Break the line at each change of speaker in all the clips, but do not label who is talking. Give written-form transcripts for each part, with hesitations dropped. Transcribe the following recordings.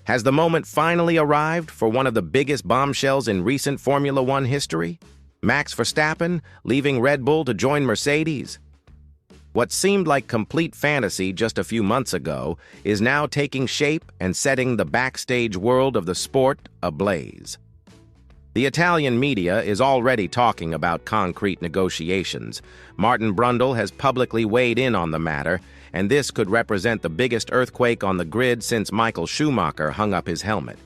Has the moment finally arrived for one of the biggest bombshells in recent Formula One history? Max Verstappen leaving Red Bull to join Mercedes? What seemed like complete fantasy just a few months ago is now taking shape and setting the backstage world of the sport ablaze. The Italian media is already talking about concrete negotiations. Martin Brundle has publicly weighed in on the matter, and this could represent the biggest earthquake on the grid since Michael Schumacher hung up his helmet.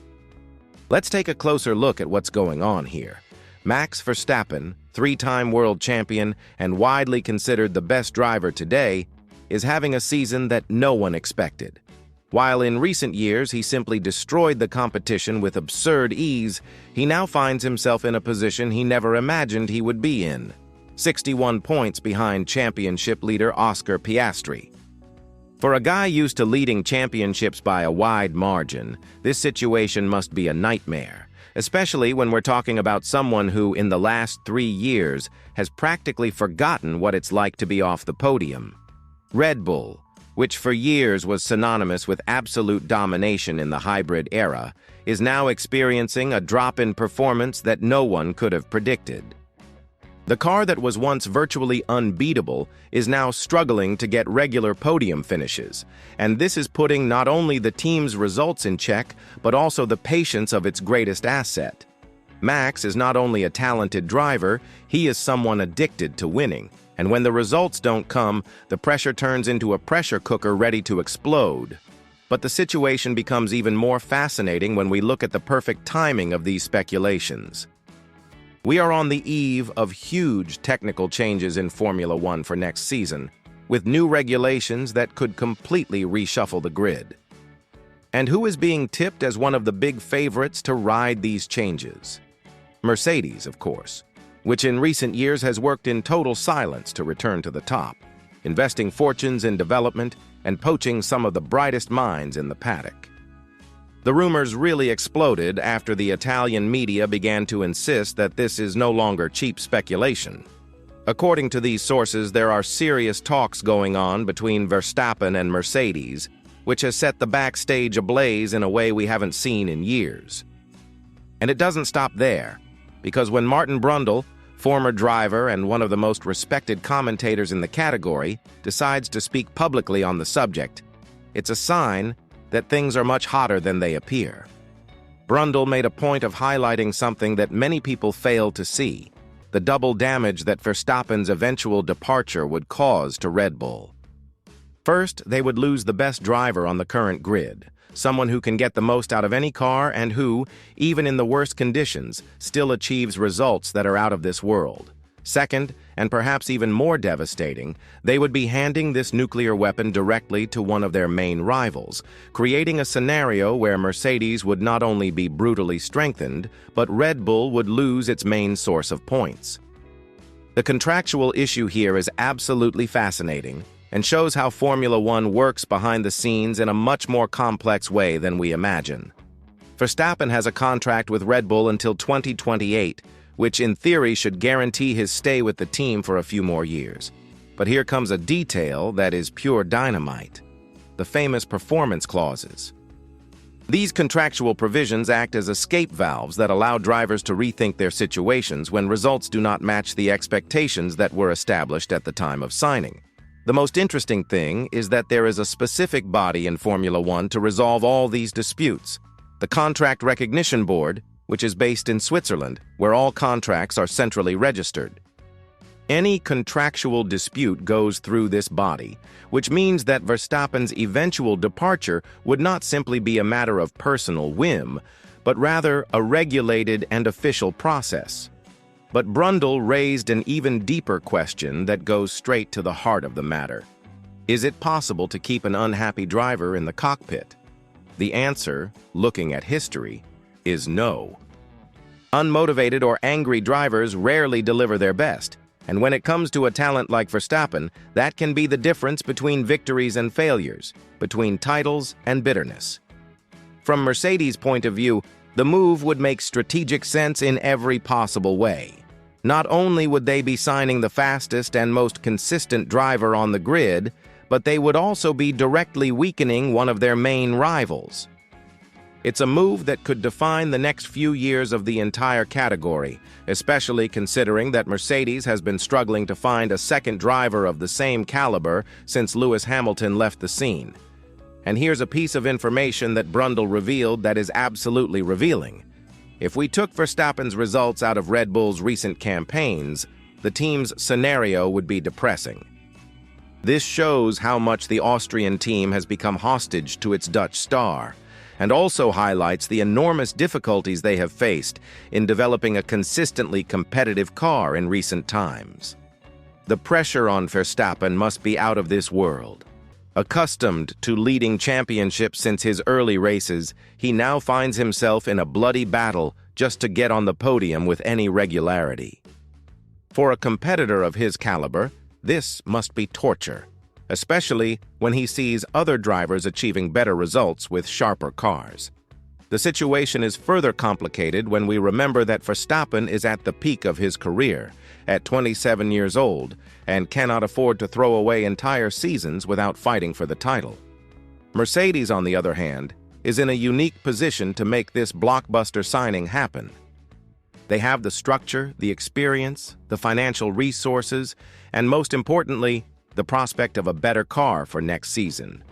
Let's take a closer look at what's going on here. Max Verstappen, three-time world champion and widely considered the best driver today, is having a season that no one expected. While in recent years he simply destroyed the competition with absurd ease, he now finds himself in a position he never imagined he would be in, 61 points behind championship leader Oscar Piastri. For a guy used to leading championships by a wide margin, this situation must be a nightmare, especially when we're talking about someone who, in the last 3 years, has practically forgotten what it's like to be off the podium. Red Bull, which for years was synonymous with absolute domination in the hybrid era, is now experiencing a drop in performance that no one could have predicted. The car that was once virtually unbeatable is now struggling to get regular podium finishes, and this is putting not only the team's results in check, but also the patience of its greatest asset. Max is not only a talented driver, he is someone addicted to winning, and when the results don't come, the pressure turns into a pressure cooker ready to explode. But the situation becomes even more fascinating when we look at the perfect timing of these speculations. We are on the eve of huge technical changes in Formula One for next season, with new regulations that could completely reshuffle the grid. And who is being tipped as one of the big favorites to ride these changes? Mercedes, of course, which in recent years has worked in total silence to return to the top, investing fortunes in development and poaching some of the brightest minds in the paddock. The rumors really exploded after the Italian media began to insist that this is no longer cheap speculation. According to these sources, there are serious talks going on between Verstappen and Mercedes, which has set the backstage ablaze in a way we haven't seen in years. And it doesn't stop there, because when Martin Brundle, former driver and one of the most respected commentators in the category, decides to speak publicly on the subject, it's a sign that things are much hotter than they appear. Brundle made a point of highlighting something that many people fail to see: the double damage that Verstappen's eventual departure would cause to Red Bull. First, they would lose the best driver on the current grid, someone who can get the most out of any car and who, even in the worst conditions, still achieves results that are out of this world. Second, and perhaps even more devastating, they would be handing this nuclear weapon directly to one of their main rivals, creating a scenario where Mercedes would not only be brutally strengthened, but Red Bull would lose its main source of points. The contractual issue here is absolutely fascinating and shows how Formula One works behind the scenes in a much more complex way than we imagine. Verstappen has a contract with Red Bull until 2028, which in theory should guarantee his stay with the team for a few more years. But here comes a detail that is pure dynamite: the famous performance clauses. These contractual provisions act as escape valves that allow drivers to rethink their situations when results do not match the expectations that were established at the time of signing. The most interesting thing is that there is a specific body in Formula One to resolve all these disputes: the Contract Recognition Board, which is based in Switzerland, where all contracts are centrally registered. Any contractual dispute goes through this body, which means that Verstappen's eventual departure would not simply be a matter of personal whim, but rather a regulated and official process. But Brundle raised an even deeper question that goes straight to the heart of the matter. Is it possible to keep an unhappy driver in the cockpit? The answer, looking at history, is no. Unmotivated or angry drivers rarely deliver their best, and when it comes to a talent like Verstappen, that can be the difference between victories and failures, between titles and bitterness. From Mercedes' point of view, the move would make strategic sense in every possible way. Not only would they be signing the fastest and most consistent driver on the grid, but they would also be directly weakening one of their main rivals. It's a move that could define the next few years of the entire category, especially considering that Mercedes has been struggling to find a second driver of the same caliber since Lewis Hamilton left the scene. And here's a piece of information that Brundle revealed that is absolutely revealing. If we took Verstappen's results out of Red Bull's recent campaigns, the team's scenario would be depressing. This shows how much the Austrian team has become hostage to its Dutch star, and also highlights the enormous difficulties they have faced in developing a consistently competitive car in recent times. The pressure on Verstappen must be out of this world. Accustomed to leading championships since his early races, he now finds himself in a bloody battle just to get on the podium with any regularity. For a competitor of his caliber, this must be torture, especially when he sees other drivers achieving better results with sharper cars. The situation is further complicated when we remember that Verstappen is at the peak of his career, at 27 years old, and cannot afford to throw away entire seasons without fighting for the title. Mercedes, on the other hand, is in a unique position to make this blockbuster signing happen. They have the structure, the experience, the financial resources, and most importantly, the prospect of a better car for next season.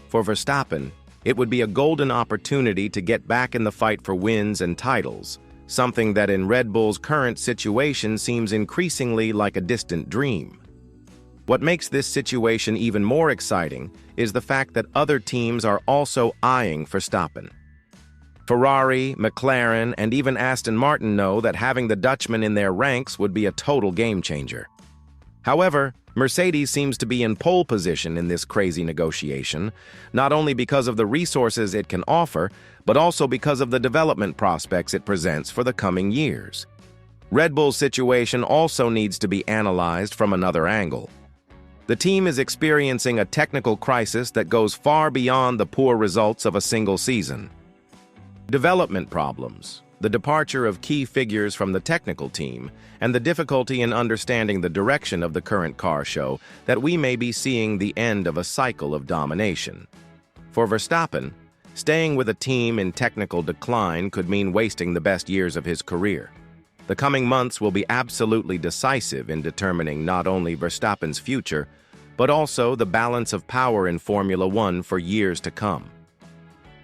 For Verstappen, it would be a golden opportunity to get back in the fight for wins and titles, something that in Red Bull's current situation seems increasingly like a distant dream. What makes this situation even more exciting is the fact that other teams are also eyeing Verstappen. Ferrari, McLaren, and even Aston Martin know that having the Dutchman in their ranks would be a total game-changer. However, Mercedes seems to be in pole position in this crazy negotiation, not only because of the resources it can offer, but also because of the development prospects it presents for the coming years. Red Bull's situation also needs to be analyzed from another angle. The team is experiencing a technical crisis that goes far beyond the poor results of a single season. Development problems, the departure of key figures from the technical team, and the difficulty in understanding the direction of the current car show that we may be seeing the end of a cycle of domination. For Verstappen, staying with a team in technical decline could mean wasting the best years of his career. The coming months will be absolutely decisive in determining not only Verstappen's future, but also the balance of power in Formula One for years to come.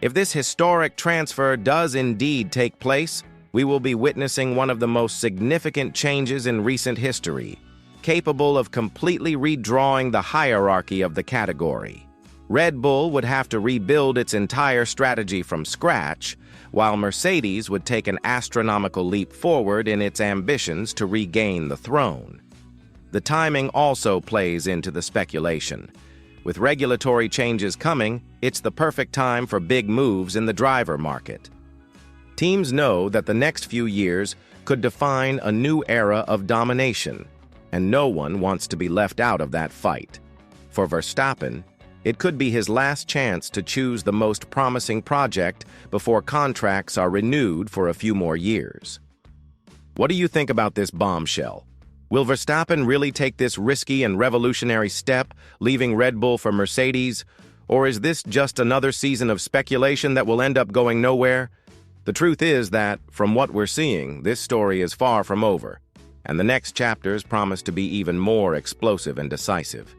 If this historic transfer does indeed take place, we will be witnessing one of the most significant changes in recent history, capable of completely redrawing the hierarchy of the category. Red Bull would have to rebuild its entire strategy from scratch, while Mercedes would take an astronomical leap forward in its ambitions to regain the throne. The timing also plays into the speculation. With regulatory changes coming, it's the perfect time for big moves in the driver market. Teams know that the next few years could define a new era of domination, and no one wants to be left out of that fight. For Verstappen, it could be his last chance to choose the most promising project before contracts are renewed for a few more years. What do you think about this bombshell? Will Verstappen really take this risky and revolutionary step, leaving Red Bull for Mercedes? Or is this just another season of speculation that will end up going nowhere? The truth is that, from what we're seeing, this story is far from over, and the next chapters promise to be even more explosive and decisive.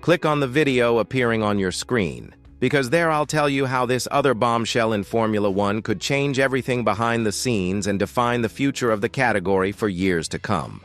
Click on the video appearing on your screen, because there I'll tell you how this other bombshell in Formula One could change everything behind the scenes and define the future of the category for years to come.